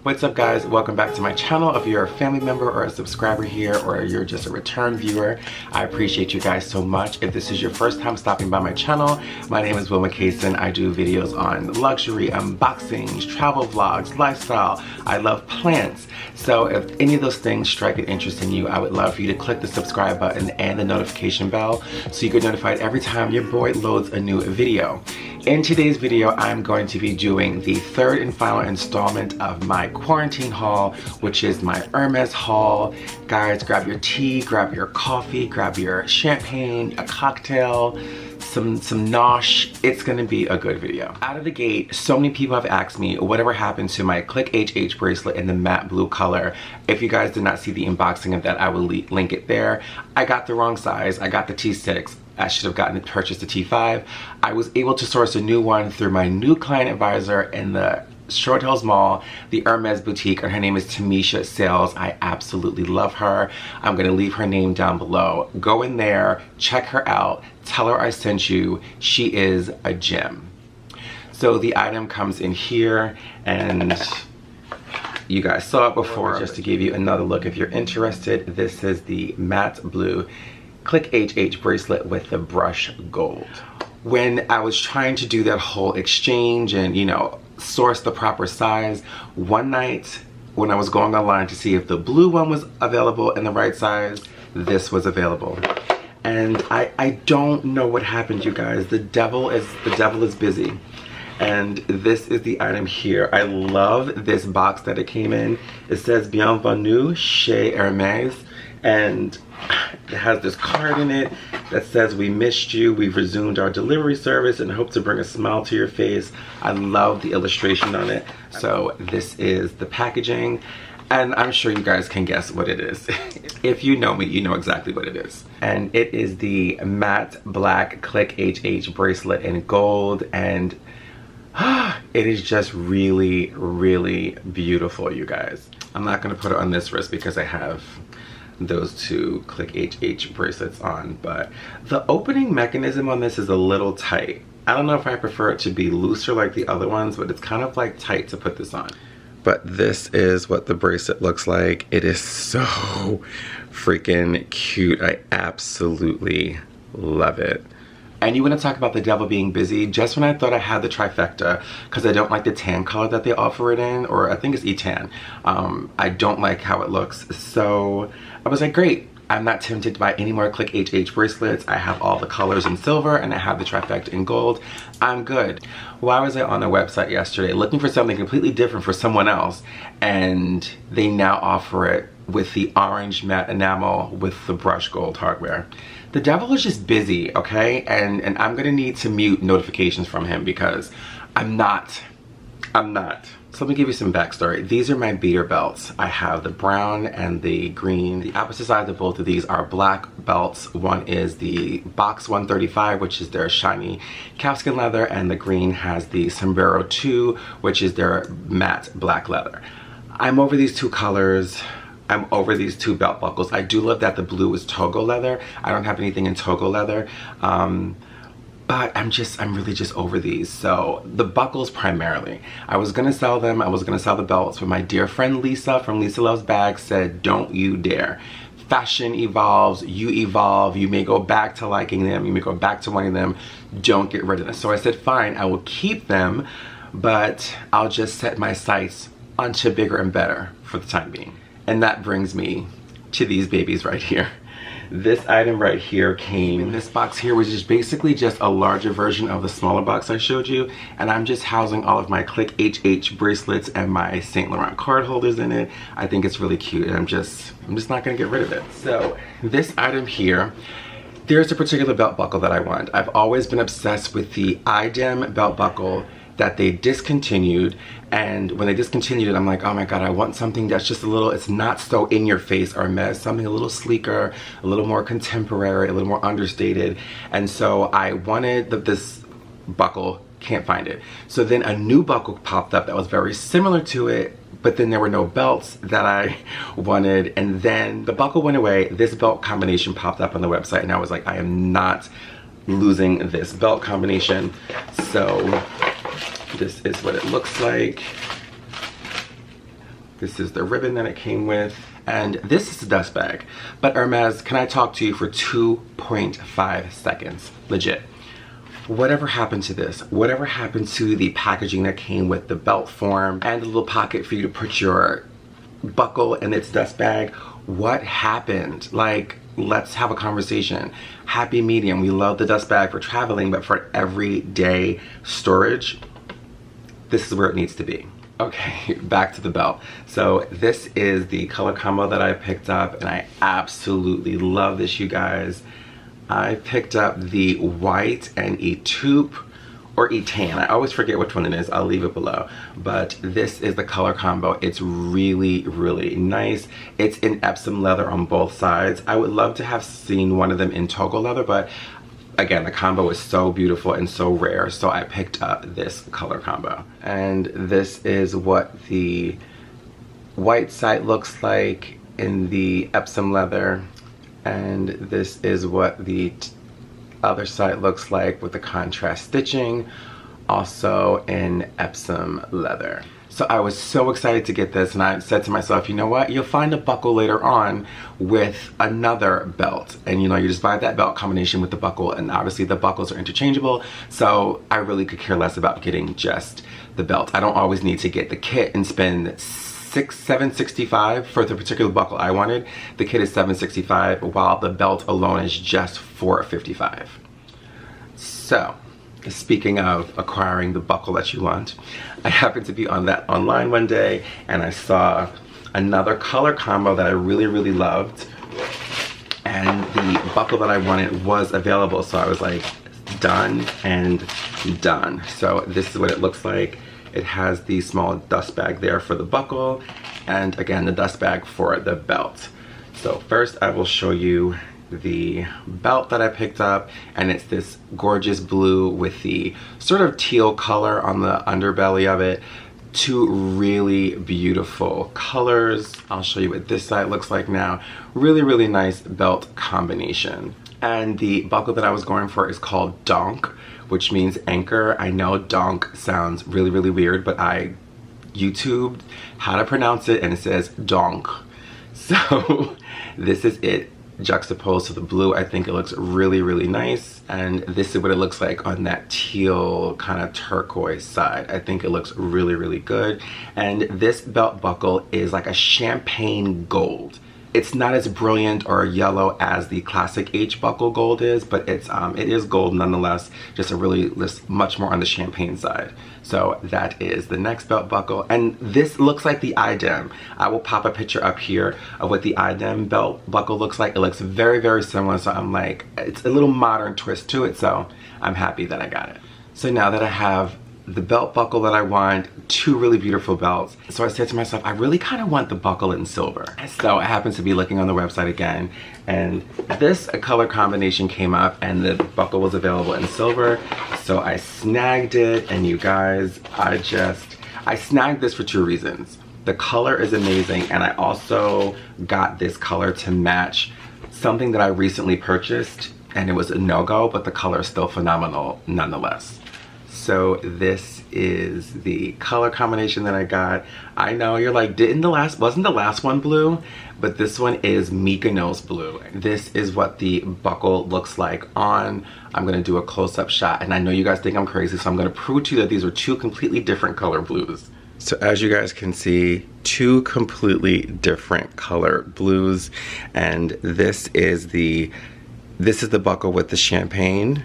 What's up guys, welcome back to my channel. If you're a family member or a subscriber here or you're just a return viewer, I appreciate you guys so much. If this is your first time stopping by my channel, my name is Wil Mikahson. I do videos on luxury, unboxings, travel vlogs, lifestyle. I love plants. So if any of those things strike an interest in you, I would love for you to click the subscribe button and the notification bell so you get notified every time your boy loads a new video. In today's video, I'm going to be doing the third and final installment of my quarantine haul, which is my Hermes haul. Guys, grab your tea, grab your coffee, grab your champagne, a cocktail, some nosh. It's gonna be a good video. Out of the gate, so many people have asked me whatever happened to my Click HH bracelet in the matte blue color. If you guys did not see the unboxing of that, I will link it there. I got the wrong size. I got the T6. I should have gotten purchased the T5. I was able to source a new one through my new client advisor in the Short Hills Mall, the Hermes boutique, and her name is Tamisha Sales. I absolutely love her. I'm gonna leave her name down below. Go in there, check her out, tell her I sent you. She is a gem. So the item comes in here, and you guys saw it before. Just to give you another look if you're interested, this is the matte blue Click HH bracelet with the brush gold. When I was trying to do that whole exchange and, you know, source the proper size, one night when I was going online to see if the blue one was available in the right size, this was available. And I don't know what happened, you guys. The devil is busy. And this is the item here. I love this box that it came in. It says Bienvenue chez Hermes, and it has this card in it that says, "We missed you. We've resumed our delivery service and hope to bring a smile to your face." I love the illustration on it. So this is the packaging, and I'm sure you guys can guess what it is. If you know me, you know exactly what it is. And it is the matte black Click HH bracelet in gold, and it is just really, really beautiful, you guys. I'm not gonna put it on this wrist because I have those two Click HH bracelets on, but the opening mechanism on this is a little tight. I don't know if I prefer it to be looser like the other ones, but it's kind of like tight to put this on. But this is what the bracelet looks like. It is so freaking cute. I absolutely love it. And you want to talk about the devil being busy? Just when I thought I had the trifecta, because I don't like the tan color that they offer it in, or I think it's E-tan. I don't like how it looks. So I was like, great. I'm not tempted to buy any more Click HH bracelets. I have all the colors in silver and I have the trifecta in gold. I'm good. Why was I on their website yesterday looking for something completely different for someone else, and they now offer it with the orange matte enamel with the brush gold hardware? The devil is just busy, okay? And I'm gonna need to mute notifications from him because I'm not. So let me give you some backstory. These are my beater belts. I have the brown and the green. The opposite sides of both of these are black belts. One is the Box 135, which is their shiny calfskin leather, and the green has the Sombrero 2, which is their matte black leather. I'm over these two colors. I'm over these two belt buckles. I do love that the blue is Togo leather. I don't have anything in Togo leather. But I'm really just over these. So the buckles primarily. I was gonna sell them. I was gonna sell the belts, but my dear friend Lisa from Lisa Loves Bags said, don't you dare. Fashion evolves, you evolve, you may go back to liking them, you may go back to wanting them, don't get rid of them. So I said, fine, I will keep them, but I'll just set my sights onto bigger and better for the time being. And that brings me to these babies right here. This item right here came in this box here, which is basically just a larger version of the smaller box I showed you. And I'm just housing all of my Click HH bracelets and my Saint Laurent card holders in it. I think it's really cute, and I'm just not gonna get rid of it. So this item here, there's a particular belt buckle that I want. I've always been obsessed with the IDEM belt buckle that they discontinued, and when they discontinued it, I'm like, oh my god, I want something that's just a little, it's not so in your face or mess, something a little sleeker, a little more contemporary, a little more understated. And so I wanted this buckle, can't find it. So then a new buckle popped up that was very similar to it, but then there were no belts that I wanted, and then the buckle went away. This belt combination popped up on the website, and I was like, I am not losing this belt combination. So this is what it looks like. This is the ribbon that it came with, and this is a dust bag. But Hermes, can I talk to you for 2.5 seconds? Legit. Whatever happened to this? Whatever happened to the packaging that came with the belt form and the little pocket for you to put your buckle in its dust bag? What happened? Like, let's have a conversation. Happy medium. We love the dust bag for traveling, but for everyday storage, this is where it needs to be. Okay, back to the belt. So this is the color combo that I picked up, and I absolutely love this, you guys. I picked up the white and a taupe or a tan. I always forget which one it is. I'll leave it below. But this is the color combo. It's really, really nice. It's in Epsom leather on both sides. I would love to have seen one of them in Togo leather, but again, the combo is so beautiful and so rare, so I picked up this color combo. And this is what the white side looks like in the Epsom leather, and this is what the other side looks like with the contrast stitching, also in Epsom leather. So I was so excited to get this, and I said to myself, you know what, you'll find a buckle later on with another belt, and you know, you just buy that belt combination with the buckle, and obviously the buckles are interchangeable, so I really could care less about getting just the belt. I don't always need to get the kit and spend $765 for the particular buckle I wanted. The kit is $765, while the belt alone is just $455. So, speaking of acquiring the buckle that you want, I happened to be on that online one day, and I saw another color combo that I really, really loved, and the buckle that I wanted was available, so I was like, done and done. So this is what it looks like. It has the small dust bag there for the buckle, and again, the dust bag for the belt. So first I will show you the belt that I picked up, and it's this gorgeous blue with the sort of teal color on the underbelly of it. Two really beautiful colors. I'll show you what this side looks like now. Really, really nice belt combination. And the buckle that I was going for is called donk, which means anchor. I know donk sounds really, really weird, but I YouTubed how to pronounce it, and it says donk. So this is it juxtaposed to the blue. I think it looks really, really nice, and this is what it looks like on that teal kind of turquoise side. I think it looks really, really good. And this belt buckle is like a champagne gold. It's not as brilliant or yellow as the classic H buckle gold is, but it is gold nonetheless, just a really much more on the champagne side. So that is the next belt buckle, and this looks like the idem. I will pop a picture up here of what the idem belt buckle looks like. It looks very, very similar, so I'm like, it's a little modern twist to it, so I'm happy that I got it. So now that I have the belt buckle that I want, two really beautiful belts, so I said to myself, I really kind of want the buckle in silver. So I happened to be looking on the website again, and this color combination came up, and the buckle was available in silver, so I snagged it. And you guys, I snagged this for two reasons. The color is amazing, and I also got this color to match something that I recently purchased, and it was a no-go, but the color is still phenomenal nonetheless. So this is the color combination that I got. I know you're like, wasn't the last one blue? But this one is Mykonos blue. This is what the buckle looks like on. I'm gonna do a close-up shot, and I know you guys think I'm crazy, so I'm gonna prove to you that these are two completely different color blues. So as you guys can see, two completely different color blues, and this is the buckle with the champagne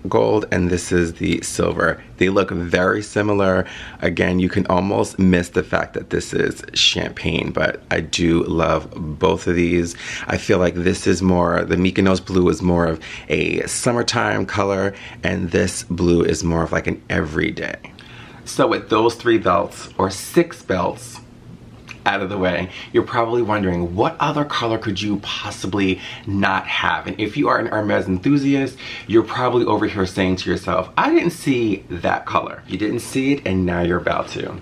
gold, and this is the silver. They look very similar. Again, you can almost miss the fact that this is champagne, but I do love both of these. I feel like this is more, the Mykonos blue is more of a summertime color, and this blue is more of like an everyday. So with those 3 belts, or 6 belts, out of the way, you're probably wondering, what other color could you possibly not have? And if you are an Hermes enthusiast, you're probably over here saying to yourself, I didn't see that color. You didn't see it, and now you're about to.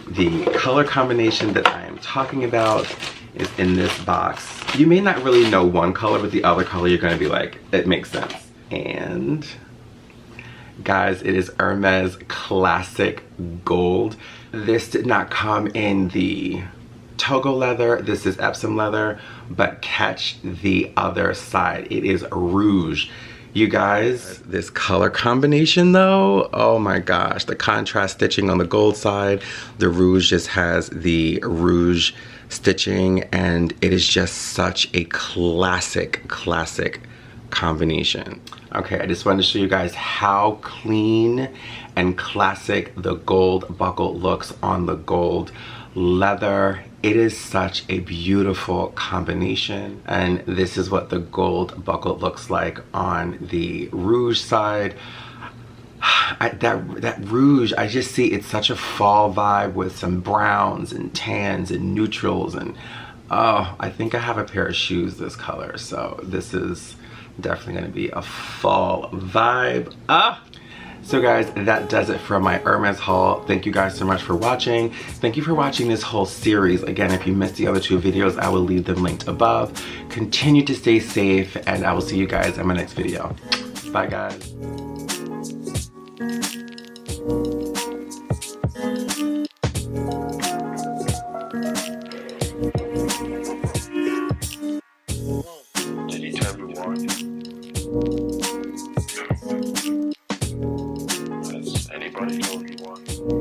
The color combination that I am talking about is in this box. You may not really know one color, but the other color you're gonna be like, it makes sense. And guys, it is Hermes Classic Gold. This did not come in the Togo leather, this is Epsom leather, but catch the other side. It is Rouge. You guys, this color combination though, oh my gosh, the contrast stitching on the gold side, the Rouge just has the Rouge stitching, and it is just such a classic combination. Okay, I just wanted to show you guys how clean and classic the gold buckle looks on the gold leather. It is such a beautiful combination, and this is what the gold buckle looks like on the Rouge side. That Rouge, I just see it's such a fall vibe with some browns and tans and neutrals, and oh, I think I have a pair of shoes this color, so this is definitely going to be a fall vibe. So guys, that does it for my Hermes haul. Thank you guys so much for watching. Thank you for watching this whole series. Again, if you missed the other 2 videos, I will leave them linked above. Continue to stay safe, and I will see you guys in my next video. Bye guys. Did he tell you why? Has anybody told you why?